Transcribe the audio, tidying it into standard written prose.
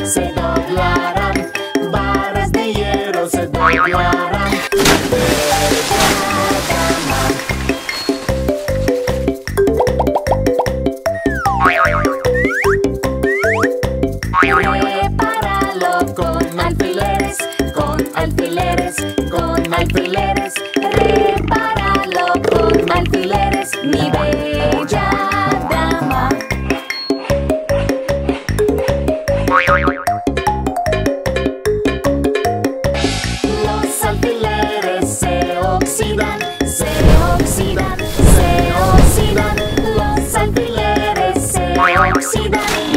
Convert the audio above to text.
se doblarán. Varas de hierro se doblarán. Bella dama. Prepáralo con alfileres, con alfileres, con alfileres. Prepáralo con alfileres, mi bella dama. Los alfileres se oxidan, se oxidan, se oxidan. Los alfileres se oxidan.